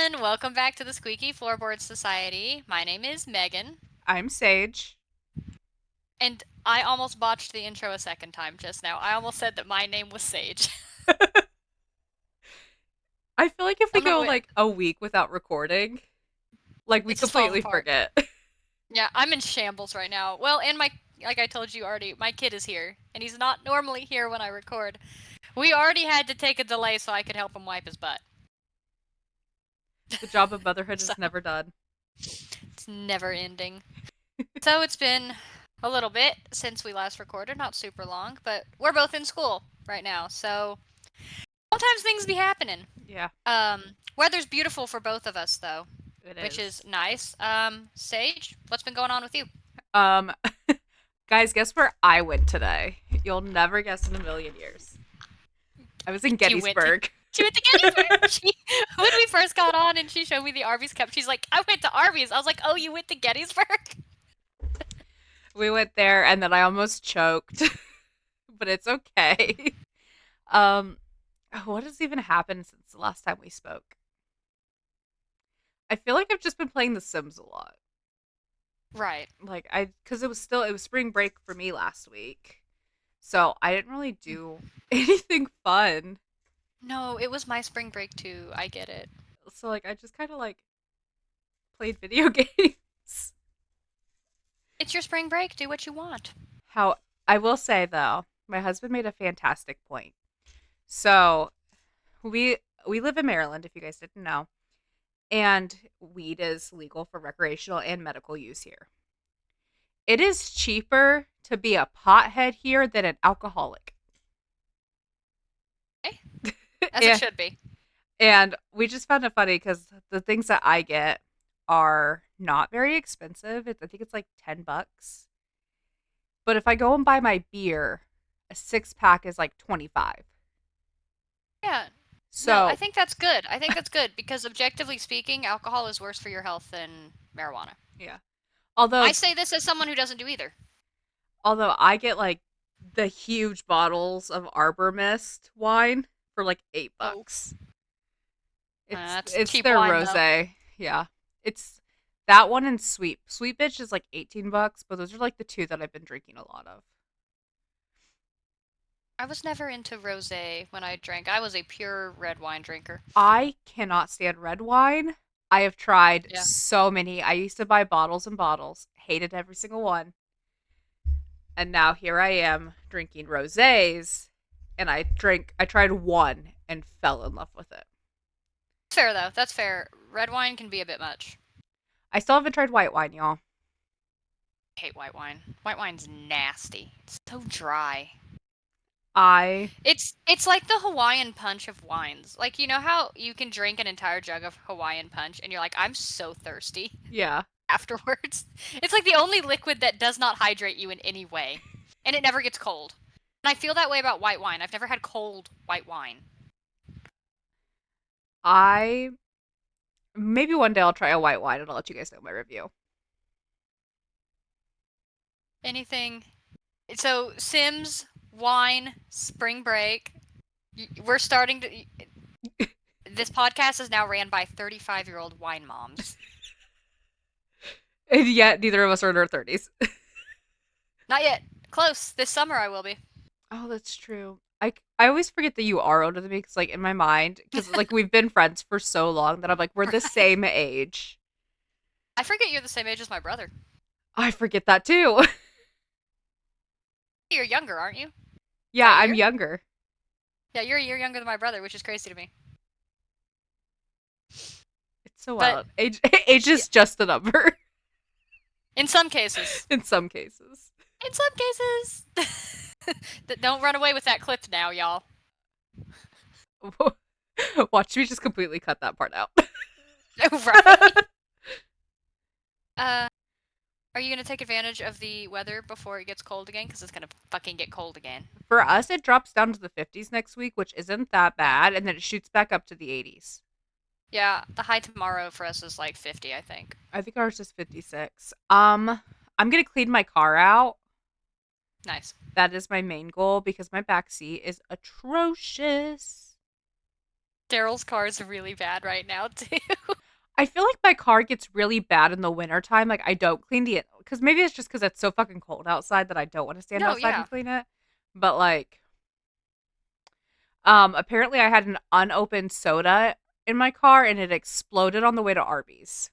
everyone. Welcome back to the Squeaky Floorboard Society. My name is Megan, I'm Sage. and I almost botched the intro a second time just now. I almost said that my name was Sage. I feel like if we I'm gonna go wait. like a week without recording, like we It just falls completely apart. forget. Yeah, I'm in shambles right now. Well, and like I told you already, my kid is here, and he's not normally here when I record. We already had to take a delay so I could help him wipe his butt. The job of motherhood So is never done. it's never ending. So it's been a little bit since we last recorded, not super long, but we're both in school right now, so sometimes things be happening. Yeah, Weather's beautiful for both of us though, it which is is. nice. Sage, what's been going on with you? Um, guys, guess where I went today? You'll never guess in a million years. I was in You went to Gettysburg. she went to Gettysburg. When we first got on and she showed me the Arby's cup, she's like, "I went to Arby's." I was like, "Oh, you went to Gettysburg?" We went there, and then I almost choked, but it's okay. Um, what has even happened since the last time we spoke? I feel like I've just been playing The Sims a lot. Right. Because it was spring break for me last week, so I didn't really do anything fun. No, it was my spring break too. I get it. So I just kind of played video games. It's your spring break. Do what you want. How I will say though, my husband made a fantastic point. So we we live in Maryland, if you guys didn't know, and weed is legal for recreational and medical use here. It is cheaper to be a pothead here than an alcoholic. Okay, as it Yeah. should be. And we just found it funny because the things that I get are not very expensive. I think it's like $10. But if I go and buy my beer, a 6 pack is like 25. Yeah. No, I So think that's good. I think that's good because objectively speaking, alcohol is worse for your health than marijuana. yeah. I Although say this as someone who doesn't do either. although I get like the huge bottles of Arbor Mist wine for like eight Oh, bucks. It's that's it's cheap their wine though. rosé. Yeah. It's that one and Sweet. Sweet Bitch is like $18, but those are like the two that I've been drinking a lot of. I was never into rosé when I drank. I was a pure red wine drinker. I cannot stand red wine. I have tried Yeah. so many. I used to buy bottles and bottles, hated every single one. And now here I am drinking rosés, and I tried one and fell in love with it. Fair though. That's fair. Red wine can be a bit much. I still haven't tried white wine, y'all. I hate white wine. White wine's nasty. It's so dry. I It's like the Hawaiian punch of wines. Like you know how you can drink an entire jug of Hawaiian punch and you're like, I'm so thirsty yeah. afterwards. It's like the only liquid that does not hydrate you in any way. And it never gets cold. And I feel that way about white wine. I've never had cold white wine. I maybe one day I'll try a white wine and I'll let you guys know my review. Anything. So, Sims, wine, spring break. We're starting to. This podcast is now ran by 35-year-old wine moms. And yet neither of us are in our 30s. Not yet. Close. This summer I will be. Oh, that's true. I always forget that you are older than me because, like, in my mind, because, like, we've been friends for so long that I'm like, we're the Right. same age. I forget you're the same age as my brother. I forget that too. You're younger, aren't you? By Yeah, a I'm year? younger. Yeah, you're a year younger than my brother, which is crazy to me. It's so But wild. Age yeah, is just a number in some cases. in some cases. In some cases. Don't run away with that clip now, y'all. Watch me just completely cut that part out. Right. Uh, are you gonna take advantage of the weather before it gets cold again? Because it's gonna fucking get cold again. For us, it drops down to the 50s next week, which isn't that bad, and then it shoots back up to the 80s. Yeah, the high tomorrow for us is like 50, I think. I think ours is 56. I'm gonna clean my car out. Nice. That is my main goal because my back seat is atrocious. Daryl's car is really bad right now too. I feel like my car gets really bad in the wintertime. Like I don't clean the because maybe it's just because it's so fucking cold outside that I don't want to stand No, outside yeah. and clean it. But like, apparently I had an unopened soda in my car and it exploded on the way to Arby's.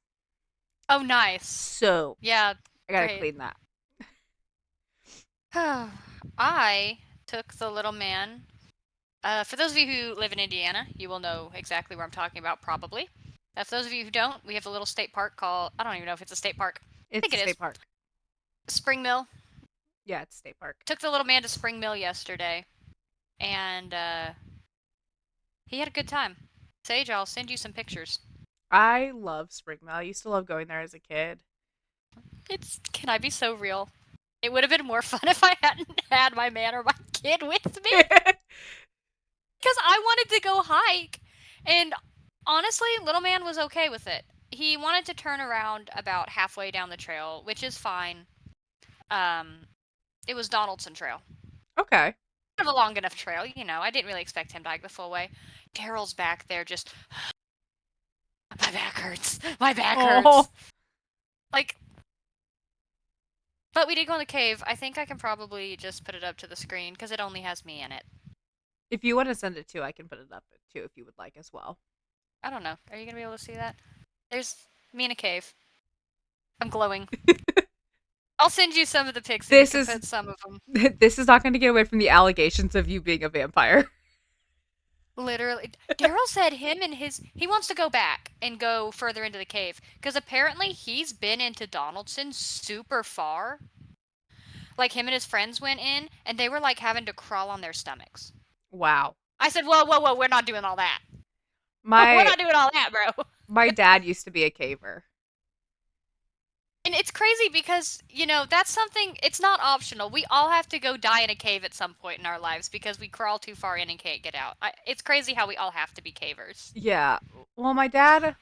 Oh, nice. So Yeah, I gotta great. clean that. I took the little man. For those of you who live in Indiana, you will know exactly where I'm talking about, probably. For those of you who don't, we have a little state park called, I don't even know if it's a state park. I It's think a it is. state park. Spring Mill. Yeah, it's a state park. Took the little man to Spring Mill yesterday, and he had a good time. Sage, I'll send you some pictures. I love Springmill. I used to love going there as a kid. Can I be so real? It would have been more fun if I hadn't had my man or my kid with me. Because I wanted to go hike. And honestly, little man was okay with it. He wanted to turn around about halfway down the trail, which is fine. It was Donaldson Trail. Okay. Kind of a long enough trail, you know. I didn't really expect him to hike the full way. Daryl's back there just, my back hurts. My back hurts. Oh, Like, but we did go in the cave. I think I can probably just put it up to the screen because it only has me in it. if you want to send it too, I can put it up too if you would like as well. I don't know. Are you gonna be able to see that? There's me in a cave. I'm glowing. I'll send you some of the pics and you This can is put some of them. this is not going to get away from the allegations of you being a vampire. Literally, Daryl said he wants to go back and go further into the cave because apparently he's been into Donaldson super far. Like him and his friends went in and they were like having to crawl on their stomachs. Wow. I said, whoa, whoa, whoa, we're not doing all that. We're My not doing all that, bro. my dad used to be a caver. And it's crazy because, you know, that's something, it's not optional. We all have to go die in a cave at some point in our lives because we crawl too far in and can't get out. It's crazy how we all have to be cavers. Yeah. Well, my dad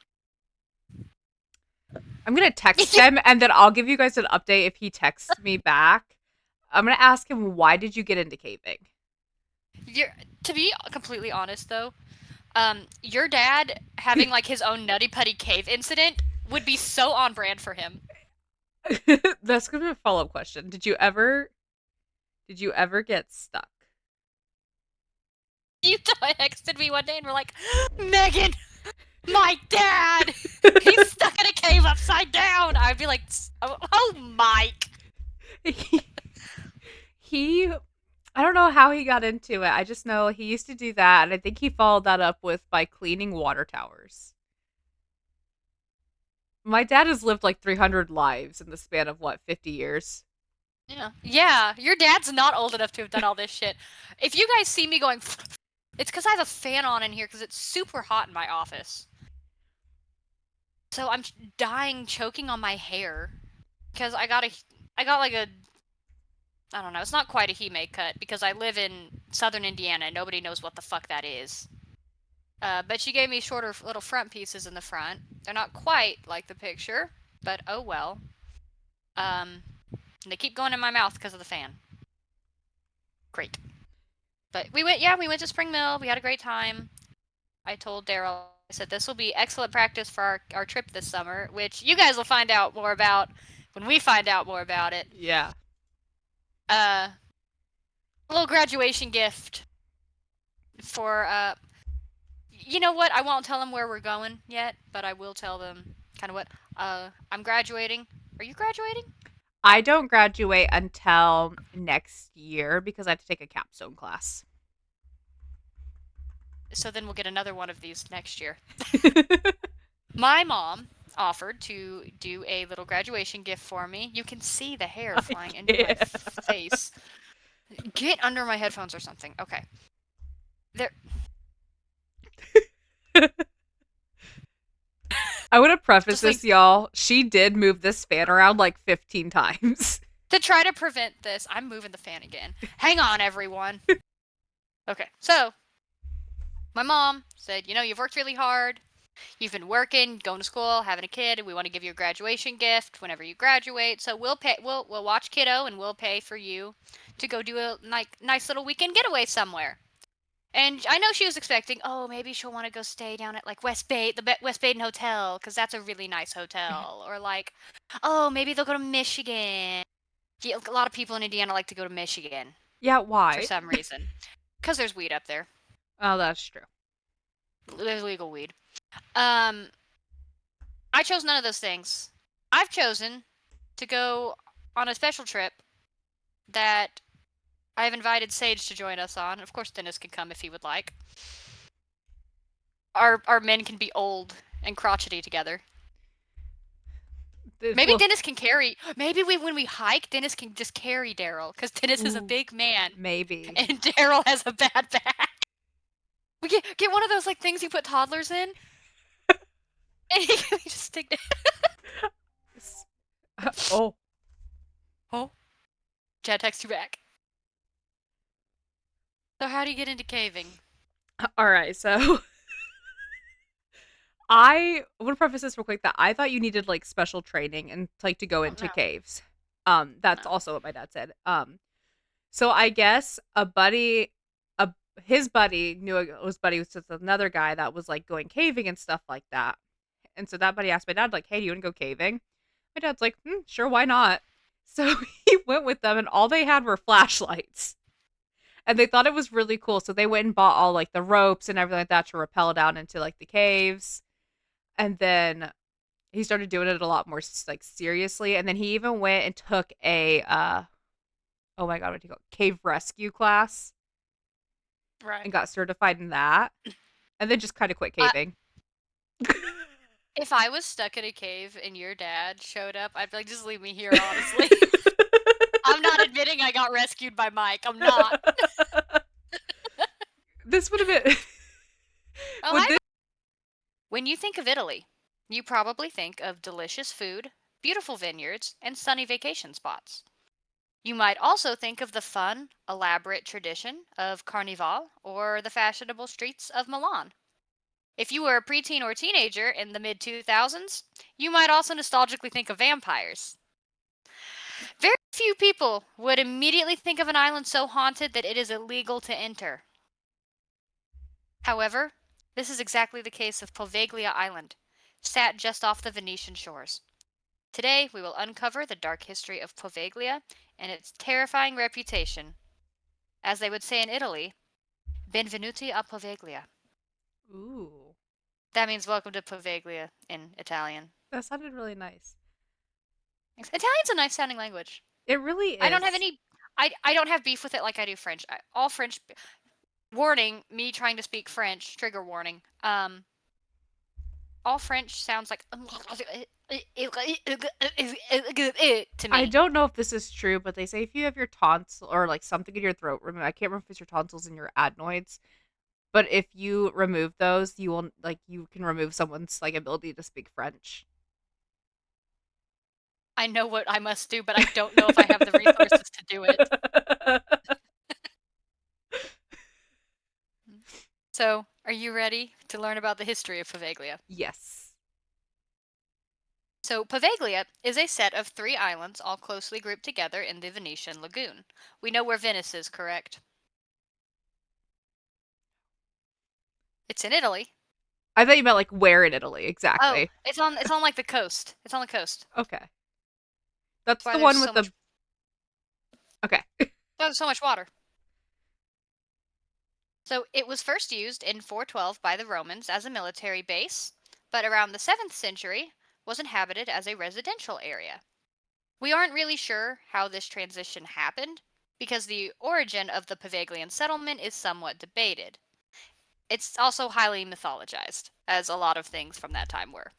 I'm going to text him and then I'll give you guys an update if he texts me back. I'm going to ask him why did you get into caving? To be completely honest, though, your dad having like his own nutty putty cave incident would be so on brand for him. That's going to be a follow-up question. Did you ever get stuck? You texted me one day and were like, Megan, my dad, he's stuck in a cave upside down. I'd be like, oh Mike. he I don't know how he got into it. I just know he used to do that, and I think he followed that up with by cleaning water towers. My dad has lived like 300 lives in the span of what, 50 years? Yeah, your dad's not old enough to have done all this shit. If you guys see me going, it's because I have a fan on in here because it's super hot in my office. So I'm dying, choking on my hair because I got like a, I don't know, it's not quite a Hime cut because I live in southern Indiana and nobody knows what the fuck that is. But she gave me shorter little front pieces in the front. They're not quite like the picture, but oh well. And they keep going in my mouth because of the fan. Great. But we went to Spring Mill. We had a great time. I told Daryl, I said, this will be excellent practice for our trip this summer, which you guys will find out more about when we find out more about it. Yeah. A little graduation gift for, you know what? I won't tell them where we're going yet, but I will tell them kind of what, I'm graduating. Are you graduating? I don't graduate until next year because I have to take a capstone class. So then we'll get another one of these next year. My mom offered to do a little graduation gift for me. You can see the hair flying into my face. Get under my headphones or something. Okay. There. I want to preface this, y'all. She did move this fan around like 15 times. To try to prevent this, I'm moving the fan again. Hang on, everyone. Okay, so my mom said, you know, you've worked really hard. You've been working, going to school, having a kid, and we want to give you a graduation gift whenever you graduate. So we'll pay. We'll watch kiddo, and we'll pay for you to go do a nice little weekend getaway somewhere. And I know she was expecting, oh, maybe she'll want to go stay down at like West Baden Hotel, because that's a really nice hotel. Or like, oh, maybe they'll go to Michigan. Yeah, a lot of people in Indiana like to go to Michigan Yeah, for why? some reason. Because there's weed up there. Oh, that's true. There's legal weed. Um, I chose none of those things. I've chosen to go on a special trip that I've invited Sage to join us on. Of course, Dennis can come if he would like. Our men can be old and crotchety together. Maybe Well, Dennis can carry. Maybe when we hike, Dennis can just carry Daryl because Dennis is a ooh, big man maybe. and Daryl has a bad back. We get one of those like things you put toddlers in, and he can just stick. Oh, Oh, Chad texts you back. So how do you get into caving? all right. So I want to preface this real quick that I thought you needed like special training and like to go Oh into no, caves. That's no. also what my dad said. So I guess his buddy knew his buddy was just another guy that was like going caving and stuff like that. And so that buddy asked my dad, like, "Hey, do you want to go caving?" My dad's like, "Sure, why not?" So he went with them, and all they had were flashlights, and they thought it was really cool. So they went and bought all like the ropes and everything like that to rappel down into like the caves. And then he started doing it a lot more like seriously. And then he even went and took a oh my god, what do you call it? Cave rescue class Right. and got certified in that. And then just kind of quit I, caving. if I was stuck in a cave and your dad showed up, I'd be like, just leave me here, honestly. I'm not admitting I got rescued by Mike. I'm not. This would have been. Oh, Would hi. this? When you think of Italy, you probably think of delicious food, beautiful vineyards, and sunny vacation spots. You might also think of the fun, elaborate tradition of Carnival or the fashionable streets of Milan. If you were a preteen or teenager in the mid 2000s, you might also nostalgically think of vampires. Very few people would immediately think of an island so haunted that it is illegal to enter. However, this is exactly the case of Poveglia Island, sat just off the Venetian shores. Today, we will uncover the dark history of Poveglia and its terrifying reputation. As they would say in Italy, benvenuti a Poveglia. Ooh, That means welcome to Poveglia in Italian. that sounded really nice. Italian's a nice sounding language. It really I don't have is. any. I don't have beef with it like I do French. All French. Warning: me trying to speak French. Trigger warning. All French sounds like to I me. don't know if this is true, but they say if you have your tonsil or like something in your throat removed, I can't remember if it's your tonsils and your adenoids, but if you remove those, you will like you can remove someone's like ability to speak French. I know what I must do, but I don't know if I have the resources to do it. So, are you ready to learn about the history of Poveglia? Yes. So, Poveglia is a set of 3 islands all closely grouped together in the Venetian lagoon. We know where Venice is, correct? It's in Italy. I thought you meant like where in Italy Oh, exactly. it's on like the coast. It's on the coast. Okay. That's That's why the there's one so with much the okay. there's so much water. So, it was first used in 412 by the Romans as a military base, but around the 7th century was inhabited as a residential area. We aren't really sure how this transition happened because the origin of the Paveglian settlement is somewhat debated. It's also highly mythologized, as a lot of things from that time were.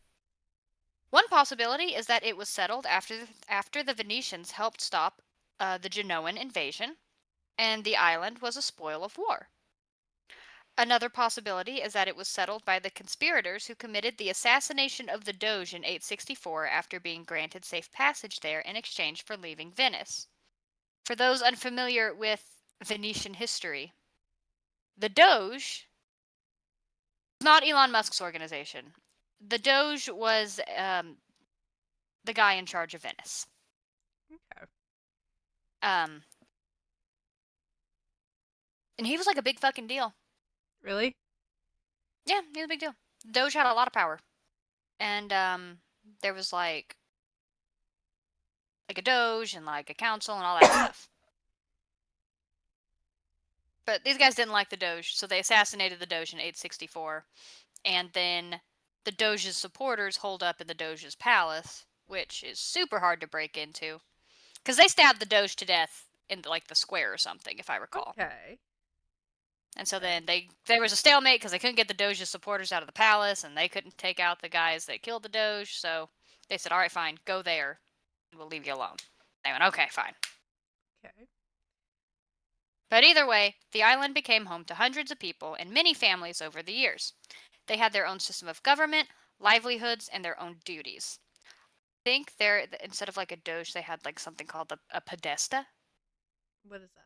One possibility is that it was settled after the Venetians helped stop the Genoan invasion, and the island was a spoil of war. Another possibility is that it was settled by the conspirators who committed the assassination of the Doge in 864 after being granted safe passage there in exchange for leaving Venice. For those unfamiliar with Venetian history, the Doge was not Elon Musk's organization. The Doge was the guy in charge of Venice. Okay. Um, and he was like a big fucking deal. Really? Yeah, it was a big deal. Doge had a lot of power, and there was like a Doge and like a council and all that stuff. But these guys didn't like the Doge, so they assassinated the Doge in 864, and then the Doge's supporters holed up in the Doge's palace, which is super hard to break into, because they stabbed the Doge to death in like the square or something, if I recall. Okay. And so Okay. then there was a stalemate because they couldn't get the Doge's supporters out of the palace, and they couldn't take out the guys that killed the Doge. So they said, "All right, fine, go there, and we'll leave you alone." They went, "Okay, fine." Okay. But either way, the island became home to hundreds of people and many families over the years. They had their own system of government, livelihoods, and their own duties. I think there, instead of like a Doge, they had like something called a podesta, What is that?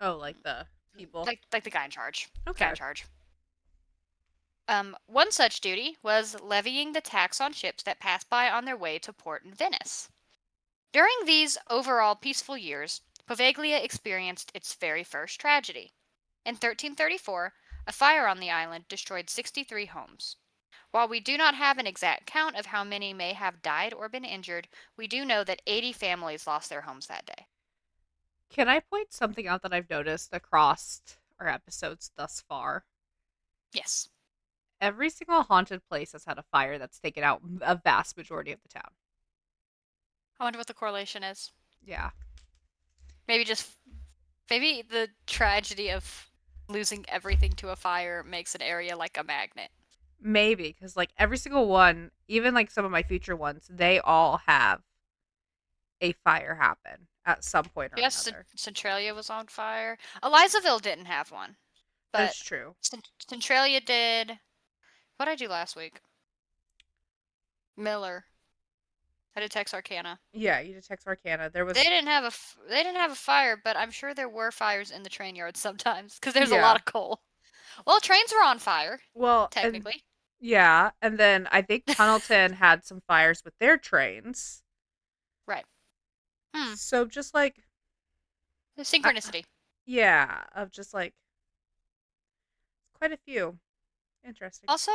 Oh, like the people. like the guy in charge. Guy Okay. in charge. One such duty was levying the tax on ships that passed by on their way to port in Venice. During these overall peaceful years, Poveglia experienced its very first tragedy. In 1334, a fire on the island destroyed 63 homes. While we do not have an exact count of how many may have died or been injured, we do know that 80 families lost their homes that day. Can I point something out that I've noticed across our episodes thus far? Yes. Every single haunted place has had a fire that's taken out a vast majority of the town. I wonder what the correlation is. Yeah. Maybe just maybe the tragedy of losing everything to a fire makes an area like a magnet. Maybe, because like every single one, even like some of my future ones, they all have a fire happen at some point or Yes, another. Centralia was on fire. Elizaville didn't have one, That but is true. Centralia did. What did I do last week? Miller. I did Texarkana. Yeah, you detect Arcana. There They was, didn't have they didn't have a fire, but I'm sure there were fires in the train yard sometimes because there's a lot yeah. of coal. Well, trains were on fire Well, and technically. yeah, and then I think Tunnelton had some fires with their trains. Right. Hmm. So just like, The I, synchronicity. yeah, of just like quite a few. Interesting. Also,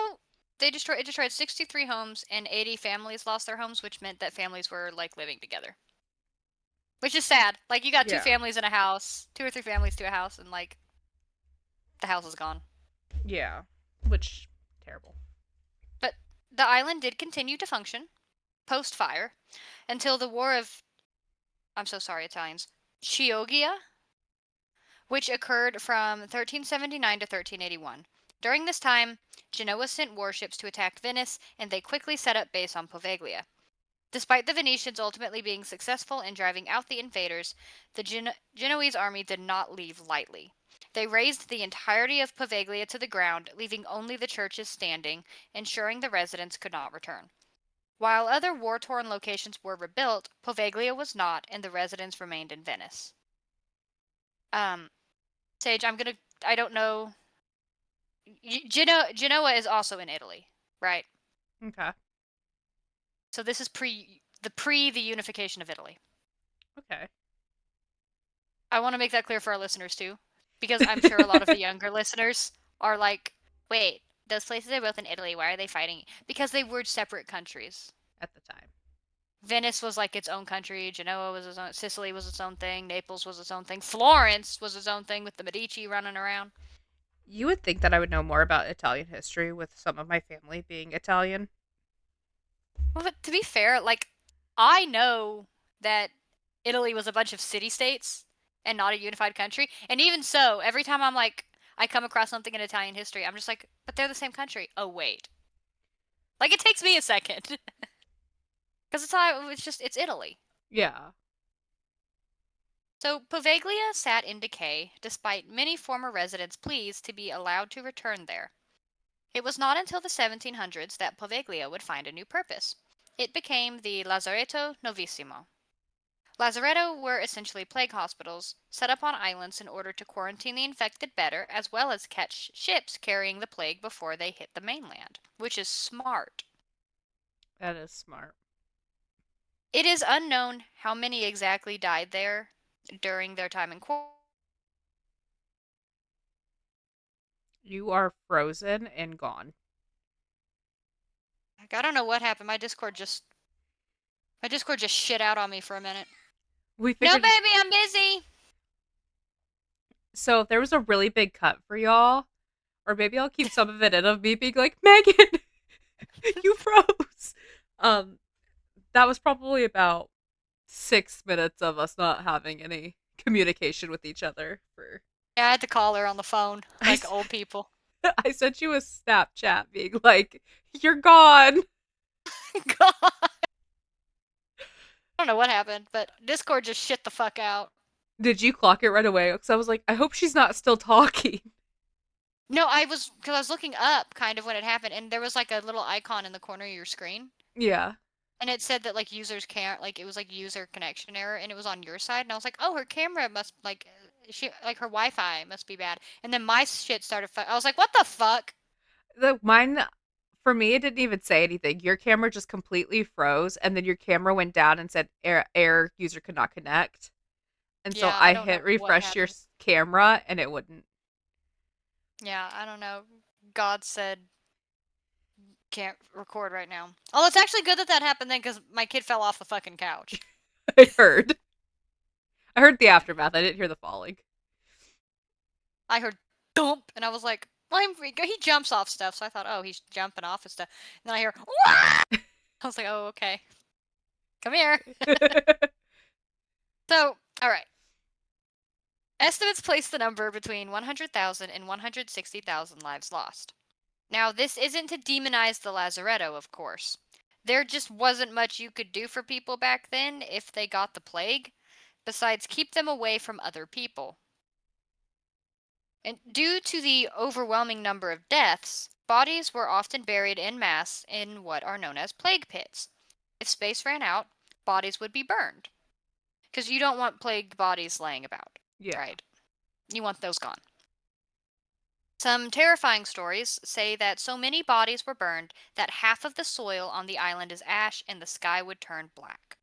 it destroyed 63 homes and 80 families lost their homes, which meant that families were like living together. Which is sad. Like you got two Yeah. families in a house, two or three families to a house, and like the house is gone. Yeah. Which terrible. But the island did continue to function post fire until the War of I'm so sorry, Italians. Chioggia, which occurred from 1379 to 1381. During this time, Genoa sent warships to attack Venice, and they quickly set up base on Poveglia. Despite the Venetians ultimately being successful in driving out the invaders, the Genoese army did not leave lightly. They razed the entirety of Poveglia to the ground, leaving only the churches standing, ensuring the residents could not return. While other war torn locations were rebuilt, Poveglia was not, and the residents remained in Venice. Um, Sage, I don't know. Genoa is also in Italy, right? Okay. So this is pre the unification of Italy. Okay. I want to make that clear for our listeners too, because I'm sure a lot of the younger listeners are like, wait, those places are both in Italy. Why are they fighting? Because they were separate countries. At the time. Venice was like its own country. Genoa was its own. Sicily was its own thing. Naples was its own thing. Florence was its own thing with the Medici running around. You would think that I would know more about Italian history with some of my family being Italian. Well, but to be fair, like I know that Italy was a bunch of city-states and not a unified country. And even so, every time I come across something in Italian history, I'm just like, but they're the same country. Oh wait, like it takes me a second because it's Italy. Yeah. So Poveglia sat in decay, despite many former residents' pleas to be allowed to return there. It was not until the 1700s that Poveglia would find a new purpose. It became the Lazaretto Novissimo. Lazaretto were essentially plague hospitals set up on islands in order to quarantine the infected better, as well as catch ships carrying the plague before they hit the mainland, which is smart. That is smart. It is unknown how many exactly died there during their time in quarantine. You are frozen and gone. Like, I don't know what happened. My Discord just shit out on me for a minute. We No, figured baby, I'm busy. so if there was a really big cut for y'all, or maybe I'll keep some of it in of me being like, Megan, you froze. Um, that was probably about 6 minutes of us not having any communication with each other. For Yeah, I had to call her on the phone, I, like s- old people. I sent you a Snapchat being like, "You're gone." God, I don't know what happened, but Discord just shit the fuck out. Did you clock it right away? Because I was like, I hope she's not still talking. No, because I was looking up kind of when it happened, and there was like a little icon in the corner of your screen, Yeah. and it said that like users can't, like it was like user connection error, and it was on your side, and I was like, oh, her camera must like she like her Wi-Fi must be bad, and then my shit started. I was like, what the fuck? Mine, for me, it didn't even say anything. Your camera just completely froze, and then your camera went down and said, "Error, user could not connect." And so Yeah, I I don't hit know what refresh your happened. camera, and it wouldn't. Yeah, I don't know. God said can't record right now. Oh, it's actually good that that happened then, because my kid fell off the fucking couch. I heard. I heard the aftermath. I didn't hear the falling. I heard dump, and I was like, he jumps off stuff, so I thought, oh, he's jumping off and stuff. And then I hear, Wah! I was like, oh, okay, come here. So, all right. Estimates place the number between 100,000 and 160,000 lives lost. Now, this isn't to demonize the Lazaretto, of course. There just wasn't much you could do for people back then if they got the plague, besides keep them away from other people. And due to the overwhelming number of deaths, bodies were often buried en masse in what are known as plague pits. If space ran out, bodies would be burned. Because you don't want plague bodies laying about, Yeah. right? You want those gone. Some terrifying stories say that so many bodies were burned that half of the soil on the island is ash and the sky would turn black.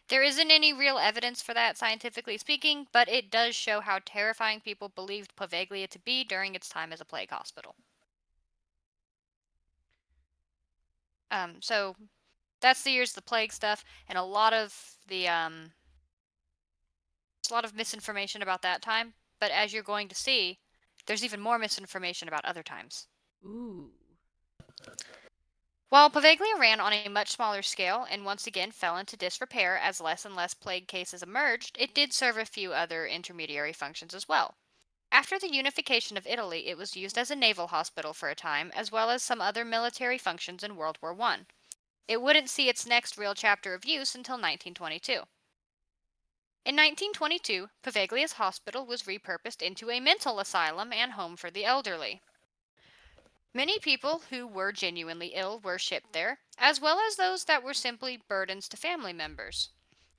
There isn't any real evidence for that, scientifically speaking, but it does show how terrifying people believed Poveglia to be during its time as a plague hospital. So that's the years of the plague stuff, and there's a lot of misinformation about that time. But as you're going to see, there's even more misinformation about other times. Ooh. While Poveglia ran on a much smaller scale and once again fell into disrepair as less and less plague cases emerged, it did serve a few other intermediary functions as well. After the unification of Italy, it was used as a naval hospital for a time, as well as some other military functions in World War I. It wouldn't see its next real chapter of use until 1922. In 1922, Poveglia's hospital was repurposed into a mental asylum and home for the elderly. Many people who were genuinely ill were shipped there, as well as those that were simply burdens to family members.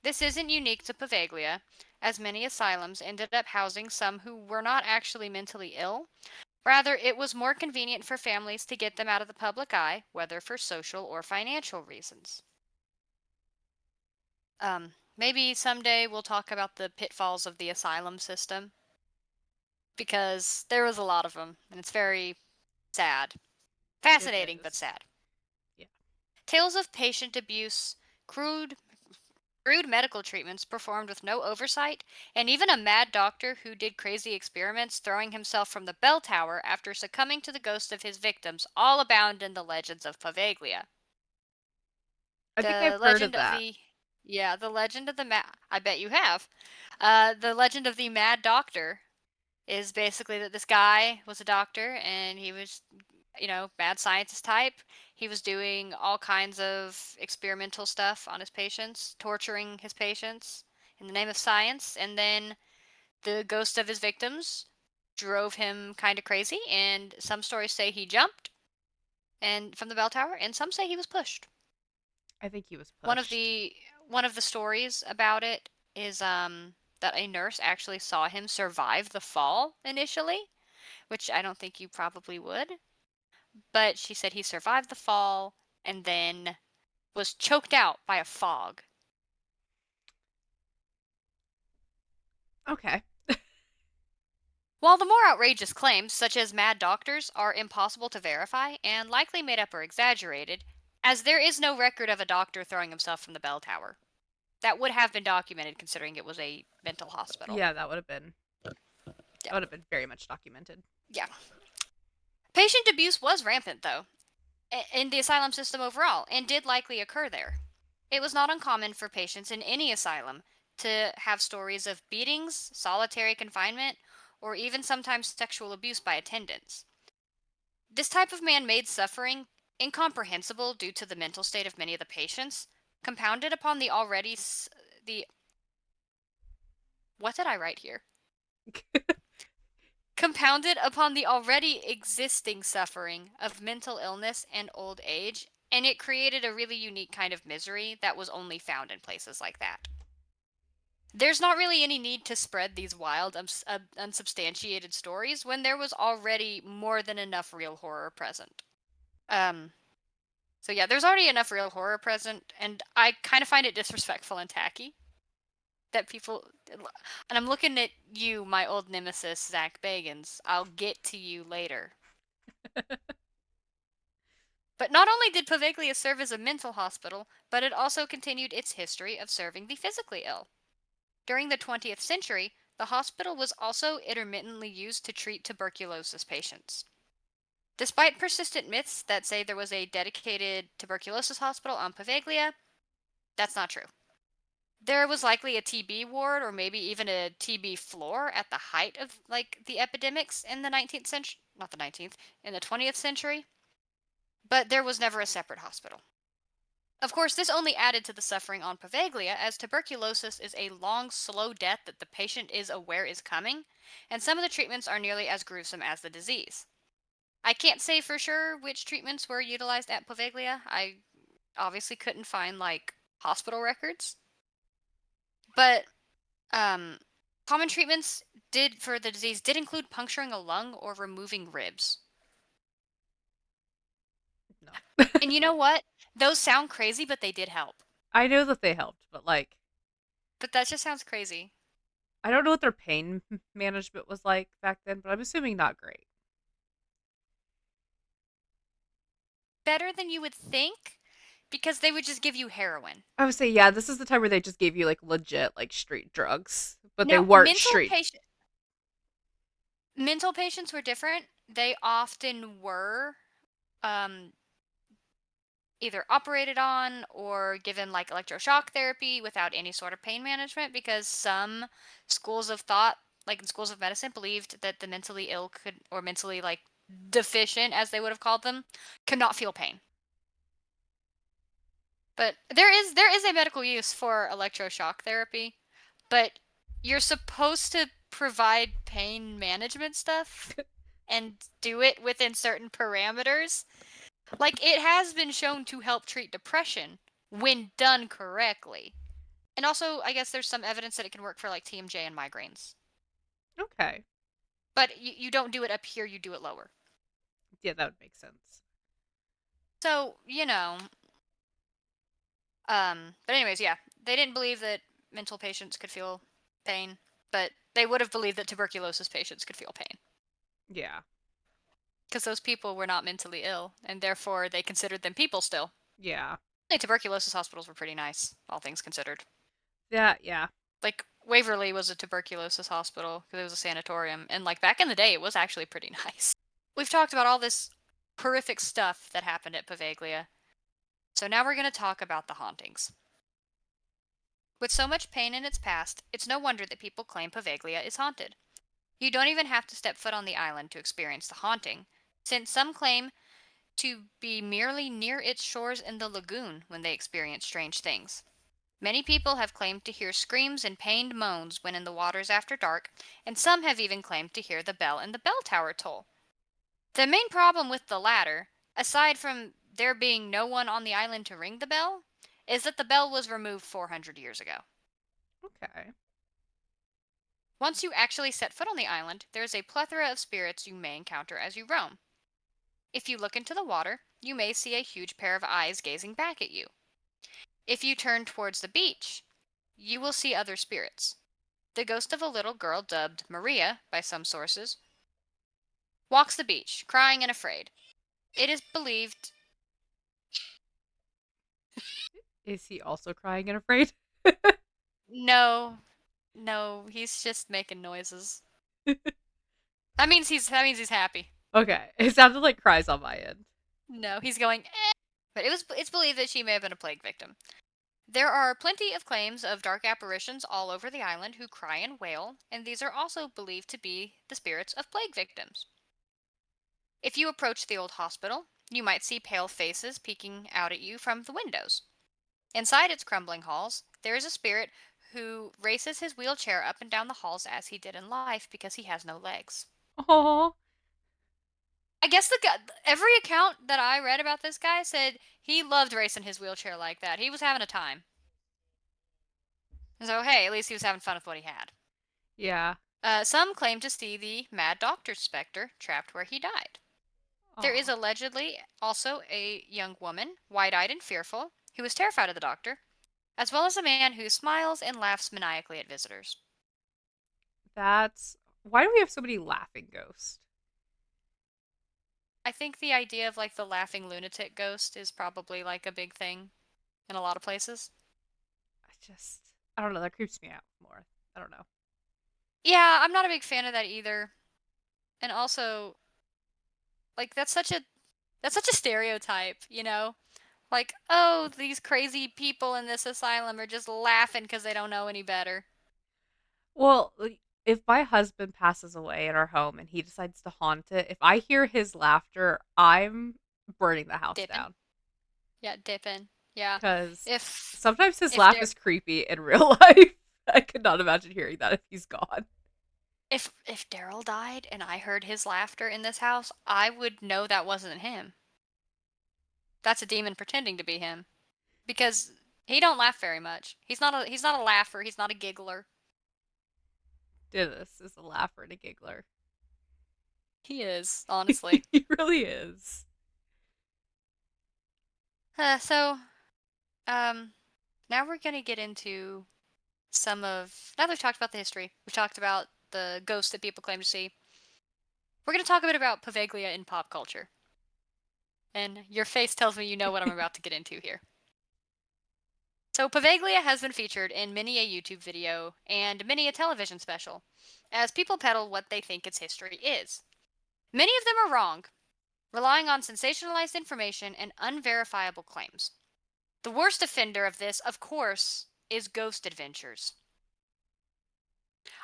This isn't unique to Poveglia, as many asylums ended up housing some who were not actually mentally ill. Rather, it was more convenient for families to get them out of the public eye, whether for social or financial reasons. Maybe someday we'll talk about the pitfalls of the asylum system, because there was a lot of them, and it's very sad. It Fascinating, but is. sad. Yeah. Tales of patient abuse, crude medical treatments performed with no oversight, and even a mad doctor who did crazy experiments throwing himself from the bell tower after succumbing to the ghosts of his victims all abound in the legends of Poveglia. I think I've The heard of legend of that. the Yeah, the legend of the I bet you have. The legend of the mad doctor is basically that this guy was a doctor and he was, mad scientist type. He was doing all kinds of experimental stuff on his patients, torturing his patients in the name of science, and then the ghost of his victims drove him kind of crazy, and some stories say he jumped and from the bell tower, and some say he was pushed. I think he was One of pushed. the one of the stories about it is that a nurse actually saw him survive the fall initially, which I don't think you probably would. But she said he survived the fall and then was choked out by a fog. Okay. While the more outrageous claims, such as mad doctors, are impossible to verify and likely made up or exaggerated, as there is no record of a doctor throwing himself from the bell tower. That would have been documented considering it was a mental hospital. Yeah, that Yeah. would have been very much documented. Yeah. Patient abuse was rampant, though, in the asylum system overall, and did likely occur there. It was not uncommon for patients in any asylum to have stories of beatings, solitary confinement, or even sometimes sexual abuse by attendants. This type of man made suffering incomprehensible due to the mental state of many of the patients, compounded upon the what did I write here? Compounded upon the already existing suffering of mental illness and old age, and it created a really unique kind of misery that was only found in places like that. There's not really any need to spread these wild, unsubstantiated stories when there was already more than enough real horror present. Um, so yeah, there's already enough real horror present, and I kind of find it disrespectful and tacky that people. And I'm looking at you, my old nemesis, Zak Bagans. I'll get to you later. But not only did Poveglia serve as a mental hospital, but it also continued its history of serving the physically ill. During the 20th century, the hospital was also intermittently used to treat tuberculosis patients. Despite persistent myths that say there was a dedicated tuberculosis hospital on Poveglia, that's not true. There was likely a TB ward or maybe even a TB floor at the height of the epidemics in the 19th century, not the 19th, in the 20th century, but there was never a separate hospital. Of course, this only added to the suffering on Poveglia, as tuberculosis is a long, slow death that the patient is aware is coming, and some of the treatments are nearly as gruesome as the disease. I can't say for sure which treatments were utilized at Poveglia. I obviously couldn't find hospital records, but um, common treatments did for the disease did include puncturing a lung or removing ribs. No. And you know what? Those sound crazy, but they did help. I know that they helped, but But that just sounds crazy. I don't know what their pain management was like back then, but I'm assuming not great. Better than you would think because they would just give you heroin. I would say, yeah, this is the time where they just gave you legit street drugs, but they Now, weren't street. mental patients were different. They often were um, either operated on or given electroshock therapy without any sort of pain management because some schools of thought, like in schools of medicine, believed that the mentally ill could, or mentally deficient, as they would have called them, could not feel pain. But there is a medical use for electroshock therapy, but you're supposed to provide pain management stuff and do it within certain parameters. It has been shown to help treat depression when done correctly. And also, I guess there's some evidence that it can work for TMJ and migraines. Okay. But you don't do it up here, you do it lower. Yeah, that would make sense. So, but anyways, yeah, they didn't believe that mental patients could feel pain, but they would have believed that tuberculosis patients could feel pain. Yeah. Because those people were not mentally ill, and therefore they considered them people still. Yeah. The tuberculosis hospitals were pretty nice, all things considered. Yeah. Waverly was a tuberculosis hospital because it was a sanatorium, and back in the day, it was actually pretty nice. We've talked about all this horrific stuff that happened at Poveglia, so now we're going to talk about the hauntings. With so much pain in its past, it's no wonder that people claim Poveglia is haunted. You don't even have to step foot on the island to experience the haunting, since some claim to be merely near its shores in the lagoon when they experience strange things. Many people have claimed to hear screams and pained moans when in the waters after dark, and some have even claimed to hear the bell in the bell tower toll. The main problem with the latter, aside from there being no one on the island to ring the bell, is that the bell was removed 400 years ago. Okay. Once you actually set foot on the island, there is a plethora of spirits you may encounter as you roam. If you look into the water, you may see a huge pair of eyes gazing back at you. If you turn towards the beach, you will see other spirits. the ghost of a little girl dubbed Maria by some sources walks the beach, crying and afraid. It is believed. Is he also crying and afraid? No, no, he's just making noises. That means he's happy. Okay. It sounded like cries on my end. No, he's going. Eh. But it's believed that she may have been a plague victim. There are plenty of claims of dark apparitions all over the island who cry and wail, and these are also believed to be the spirits of plague victims. If you approach the old hospital, you might see pale faces peeking out at you from the windows. Inside its crumbling halls, there is a spirit who races his wheelchair up and down the halls as he did in life because he has no legs. Oh, I guess every account that I read about this guy said he loved racing his wheelchair like that. He was having a time. So hey, at least he was having fun with what he had. yeah. Some claim to see the Mad Doctor's specter trapped where he died. There is Oh, allegedly also a young woman, wide-eyed and fearful, who is terrified of the Doctor, as well as a man who smiles and laughs maniacally at visitors. that's why do we have so many laughing ghosts? I think the idea of like the laughing lunatic ghost is probably like a big thing in a lot of places. I don't know. That creeps me out more. I don't know. Yeah, I'm not a big fan of that either. And also, like that's such a stereotype, you know? Like, oh, these crazy people in this asylum are just laughing because they don't know any better. Well, if my husband passes away in our home and he decides to haunt it, if I hear his laughter, I'm burning the house Dipping. down. Yeah, dipping. Yeah. Because If sometimes his if laugh there is creepy in real life. I could not imagine hearing that if he's gone. if Daryl died and I heard his laughter in this house, I would know that wasn't him. That's a demon pretending to be him because he don't laugh very much. He's not a laugher, he's not a giggler. Dennis is a laugher and a giggler. He is, honestly. He really is. So, um now we're going to get into now that we've talked about the history, we've talked about the ghosts that people claim to see. We're going to talk a bit about Poveglia in pop culture. And your face tells me you know what I'm about to get into here. So, Poveglia has been featured in many a YouTube video and many a television special, as people peddle what they think its history is. Many of them are wrong, relying on sensationalized information and unverifiable claims. The worst offender of this, of course, is Ghost Adventures.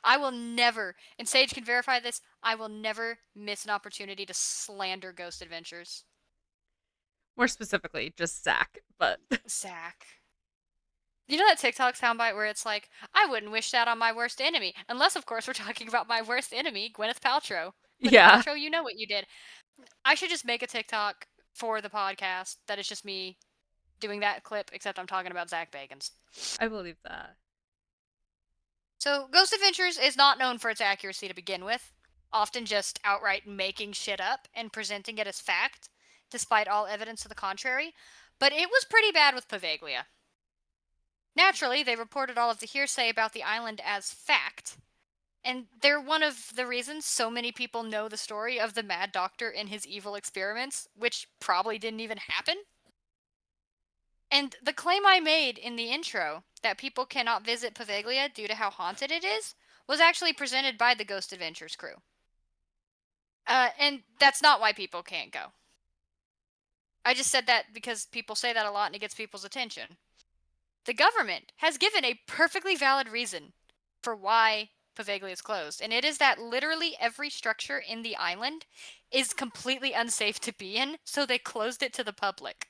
I will never, and Sage can verify this, I will never miss an opportunity to slander Ghost Adventures. More specifically, just Zach. But Zach. You know that TikTok soundbite where it's like, I wouldn't wish that on my worst enemy. Unless, of course, we're talking about my worst enemy, Gwyneth Paltrow. Gwyneth yeah, Paltrow, you know what you did. I should just make a TikTok for the podcast that is just me doing that clip, except I'm talking about Zak Bagans. I believe that. So, Ghost Adventures is not known for its accuracy to begin with, often just outright making shit up and presenting it as fact, despite all evidence to the contrary. But it was pretty bad with Poveglia. Naturally, they reported all of the hearsay about the island as fact, and they're one of the reasons so many people know the story of the Mad Doctor and his evil experiments, which probably didn't even happen. And the claim I made in the intro that people cannot visit Poveglia due to how haunted it is was actually presented by the Ghost Adventures crew. And that's not why people can't go. I just said that because people say that a lot and it gets people's attention. The government has given a perfectly valid reason for why Poveglia is closed, and it is that literally every structure in the island is completely unsafe to be in, so they closed it to the public.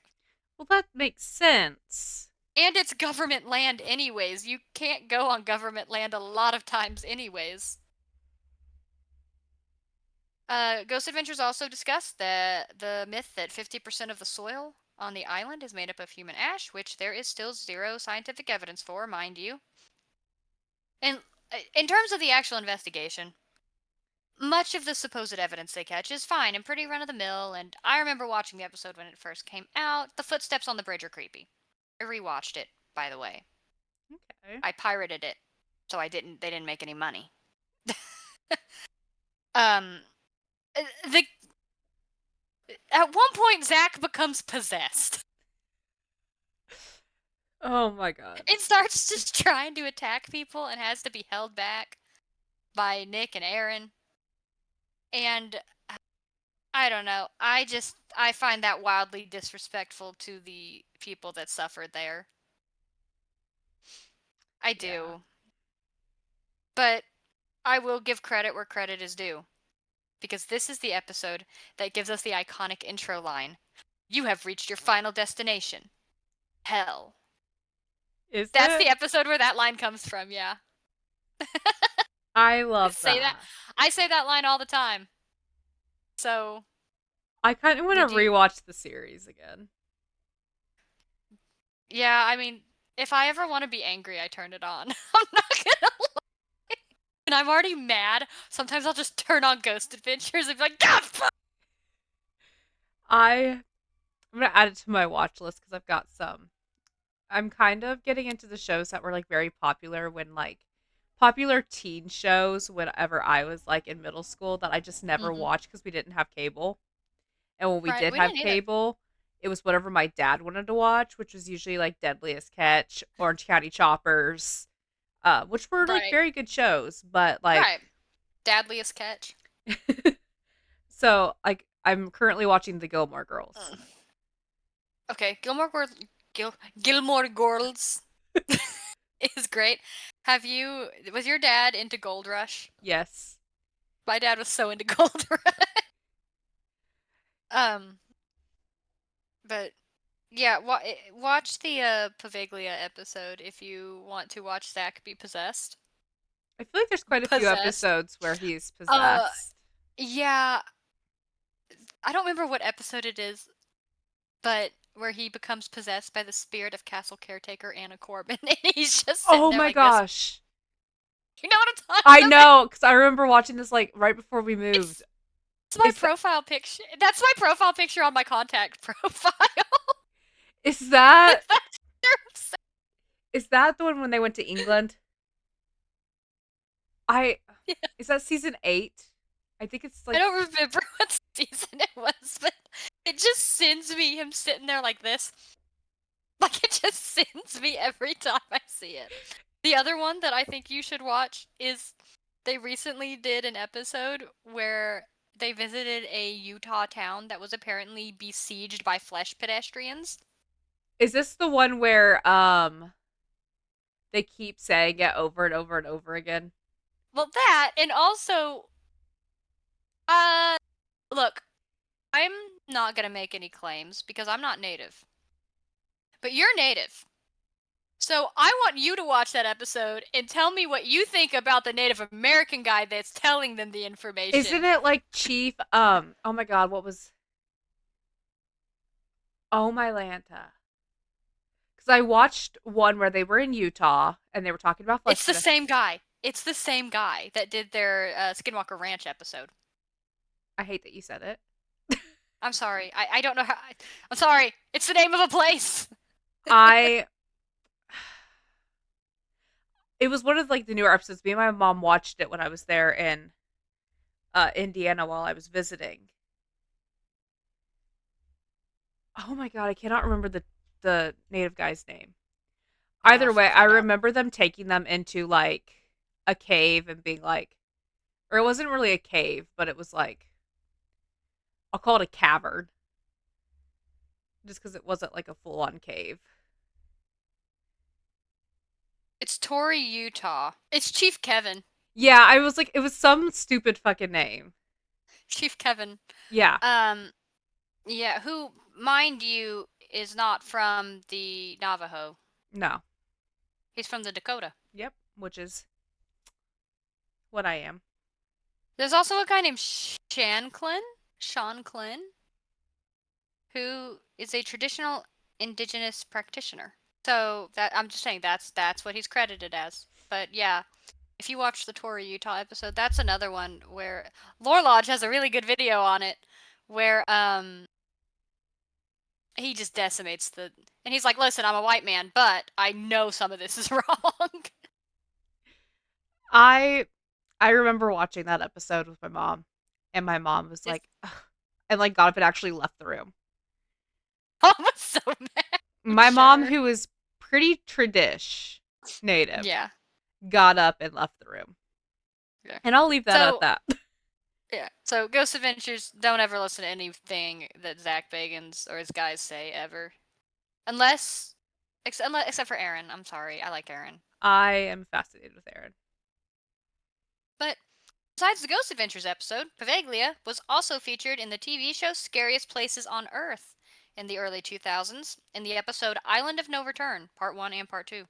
Well, that makes sense. And it's government land anyways. You can't go on government land a lot of times anyways. Ghost Adventures also discussed the myth that 50% of the soil on the island is made up of human ash, which there is still zero scientific evidence for, mind you. And in terms of the actual investigation, much of the supposed evidence they catch is fine and pretty run of the mill, and I remember watching the episode when it first came out. The footsteps on the bridge are creepy. I rewatched it, by the way. Okay. I pirated it. so they didn't make any money. um, the At one point Zak becomes possessed Oh my god. and starts just trying to attack people and has to be held back by Nick and Aaron. And I don't know. I find that wildly disrespectful to the people that suffered there. I do. Yeah. But I will give credit where credit is due. Because this is the episode that gives us the iconic intro line. You have reached your final destination. Hell. Is That's the it? episode where that line comes from, yeah. I love Say that. that. I say that line all the time. So, I kind of want to would you? rewatch the series again. Yeah, I mean, if I ever want to be angry, I turn it on. I'm not gonna lie. And I'm already mad. Sometimes I'll just turn on Ghost Adventures and be like, God, fuck! I'm gonna add it to my watch list because I've got some. I'm kind of getting into the shows that were like very popular when like popular teen shows whenever I was like in middle school that I just never Mm-hmm. watched because we didn't have cable. And when we Right, did we have didn't either. cable, it was whatever my dad wanted to watch, which was usually like Deadliest Catch, Orange County Choppers, which were like Right, very good shows, but like right. Dadliest catch. so like I'm currently watching the Gilmore Girls. Mm. Okay, Gilmore Girls is great. Was your dad into Gold Rush? Yes. My dad was so into Gold Rush. Um, but yeah, watch the Poveglia episode if you want to watch Zach be possessed. I feel like there's quite a few Possessed. episodes where he's Uh, possessed. yeah, I don't remember what episode it is, but where he becomes possessed by the spirit of castle caretaker Anna Corbin, and he's just sitting Oh there my like this. gosh. You know what I'm I talking about? know, because I remember watching this like right before we moved. It's It's my Is that profile picture. That's my profile picture on my contact profile. is that It's that picture. is that the one when they went to England? I Yeah. is that season 8? I think it's I like don't remember what season it was, but it just sends me him sitting there like this. Like it just sends me every time I see it. The other one that I think you should watch is they recently did an episode where they visited a Utah town that was apparently besieged by flesh pedestrians. is this the one where they keep saying it over and over and over again? Well, that and also uh look, I'm not gonna make any claims because I'm not native. But you're native. So I want you to watch that episode and tell me what you think about the Native American guy that's telling them the Isn't information. it like Chief oh my god, what was Oh my Lanta. Cuz I watched one where they were in Utah and they were talking about flesh It's the pedestrians. same guy. It's the same guy that did their Skinwalker Ranch episode. I hate that you said it. I'm sorry. I don't know how. I'm sorry. It's the name of a place. I it was one of like the newer episodes. Me and my mom watched it when I was there in Indiana while I was visiting. Oh my god, I cannot remember the native guy's name. Either way, I'll I find out. remember them taking them into like a cave and being like, or it wasn't really a cave, but it was like I'll call it a cavern, just because it wasn't like a full on cave. It's Torrey, Utah. It's Chief Kevin. Yeah, I was like, it was some stupid fucking name. Chief Kevin. Yeah, Um, yeah, who, mind you, is not from the Navajo. no, He's from the Dakota. yep, which is what I am. There's also a guy named Sean Klin, who is a traditional indigenous practitioner. So that I'm just saying that's what he's credited as. But yeah, if you watch the Torrey, Utah episode, that's another one where Lore Lodge has a really good video on it, where he just decimates and he's like, listen, I'm a white man, but I know some of this is wrong. I I remember watching that episode with my mom, and my mom was It's, like, "Ugh," and like got up and actually left the room. I was so mad. I'm My mom, sure. who is pretty tradish native, Yeah. got up and left the room. Yeah. And I'll leave that at So that. yeah. So Ghost Adventures, don't ever listen to anything that Zak Bagans or his guys say ever, unless except for Aaron. I'm sorry, I like Aaron. I am fascinated with Aaron. But besides the Ghost Adventures episode, Poveglia was also featured in the TV show Scariest Places on Earth in the early 2000s in the episode Island of No Return, Part 1 and Part 2.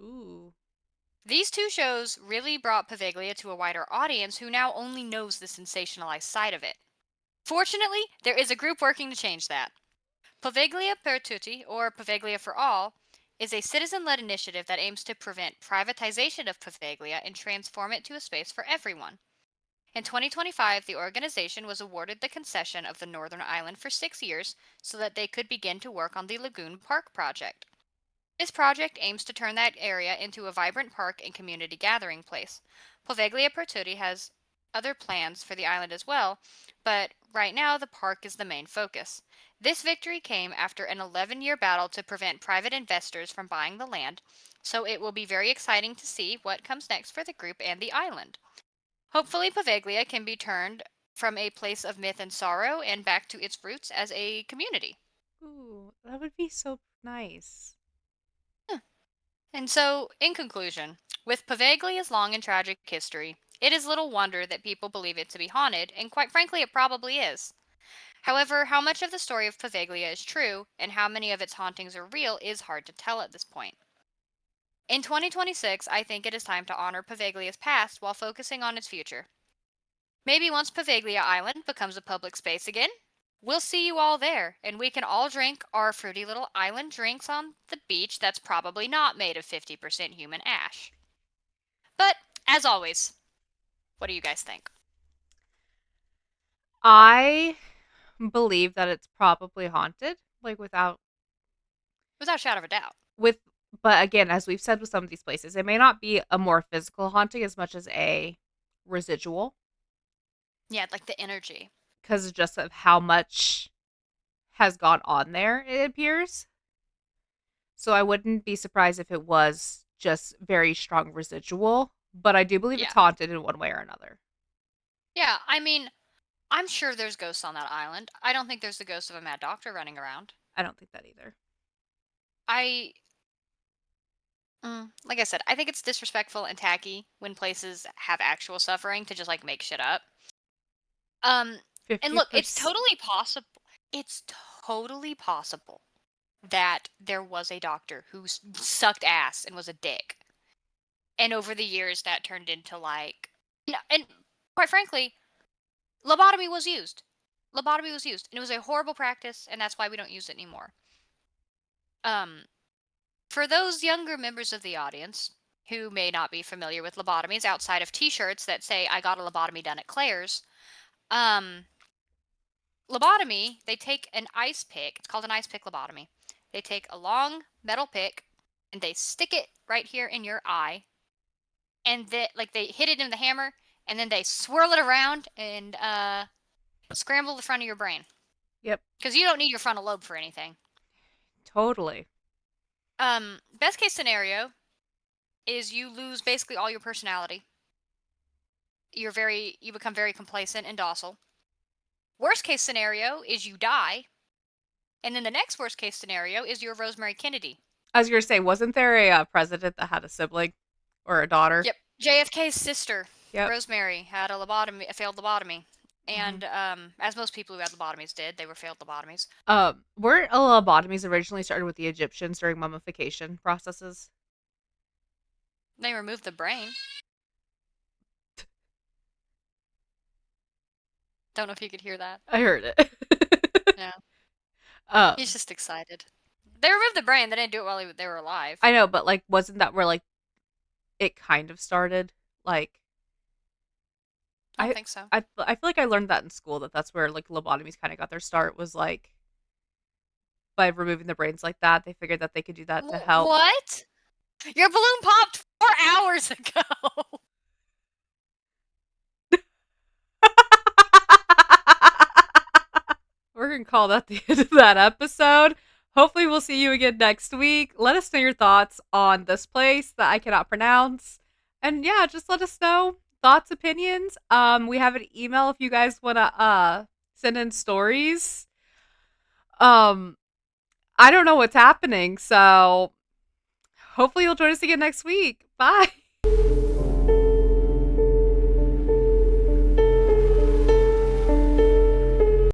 Ooh. These two shows really brought Poveglia to a wider audience who now only knows the sensationalized side of it. Fortunately, there is a group working to change that. Poveglia per tutti, or Poveglia for All, is a citizen led initiative that aims to prevent privatization of Poveglia and transform it to a space for everyone. In 2025, the organization was awarded the concession of the Northern Island for 6 years so that they could begin to work on the Lagoon Park project. This project aims to turn that area into a vibrant park and community gathering place. Poveglia per tutti has other plans for the island as well, but right now the park is the main focus. This victory came after an 11-year battle to prevent private investors from buying the land, so it will be very exciting to see what comes next for the group and the island. Hopefully, Poveglia can be turned from a place of myth and sorrow and back to its roots as a community. Ooh, that would be so nice. And so, in conclusion, with Poveglia's long and tragic history, it is little wonder that people believe it to be haunted, and quite frankly, it probably is. However, how much of the story of Poveglia is true, and how many of its hauntings are real, is hard to tell at this point. In 2026, I think it is time to honor Poveglia's past while focusing on its future. Maybe once Poveglia Island becomes a public space again, we'll see you all there, and we can all drink our fruity little island drinks on the beach that's probably not made of 50% human ash. But, as always, what do you guys think? I believe that it's probably haunted, like Without a shadow of a doubt. with but again, as we've said with some of these places, it may not be a more physical haunting as much as a residual Yeah, like the energy. because just of how much has gone on there, it appears. So I wouldn't be surprised if it was just very strong residual, but I do believe it's Yeah. haunted in one way or another. Yeah, I mean, I'm sure there's ghosts on that island. I don't think there's the ghost of a mad doctor running around. I don't think that either. I, like I said, I think it's disrespectful and tacky when places have actual suffering to just like make shit up. And look, it's 50%. totally possible. It's totally possible that there was a doctor who sucked ass and was a dick. And over the years, that turned into like, and quite frankly, lobotomy was used. Lobotomy was used, and it was a horrible practice, and that's why we don't use it anymore. Um, for those younger members of the audience who may not be familiar with lobotomies outside of T-shirts that say "I got a lobotomy done at Claire's," um, lobotomy, they take an ice pick. It's called an ice pick lobotomy. They take a long metal pick and they stick it right here in your eye, and they hit it in the hammer, and then they swirl it around and scramble the front of your brain Yep, because you don't need your frontal lobe for anything. totally. Best case scenario is you lose basically all your personality. You become very complacent and docile. Worst case scenario is you die, and then the next worst case scenario is you're Rosemary Kennedy. I was going to say, wasn't there a president that had a sibling or a daughter? Yep, JFK's sister, Yep. Rosemary, had a failed lobotomy, hmm and as most people who had lobotomies did, they were failed lobotomies. Were lobotomies originally started with the Egyptians during mummification processes? They removed the brain. Don't know if you could hear that. I heard it. Yeah, um, he's just excited. They removed the brain. They didn't do it while they were alive. I know, but like, wasn't that where like it kind of started? Like, I don't I, think so. I feel like I learned that in school that that's where like lobotomies kind of got their start was like by removing the brains like that. They figured that they could do that to help. What? Your balloon popped 4 hours ago. we're going to call that the end of that episode. Hopefully, we'll see you again next week. Let us know your thoughts on this place that I cannot pronounce. And yeah, just let us know thoughts, opinions. We have an email if you guys want to send in stories. I don't know what's happening, so hopefully you'll join us again next week. Bye.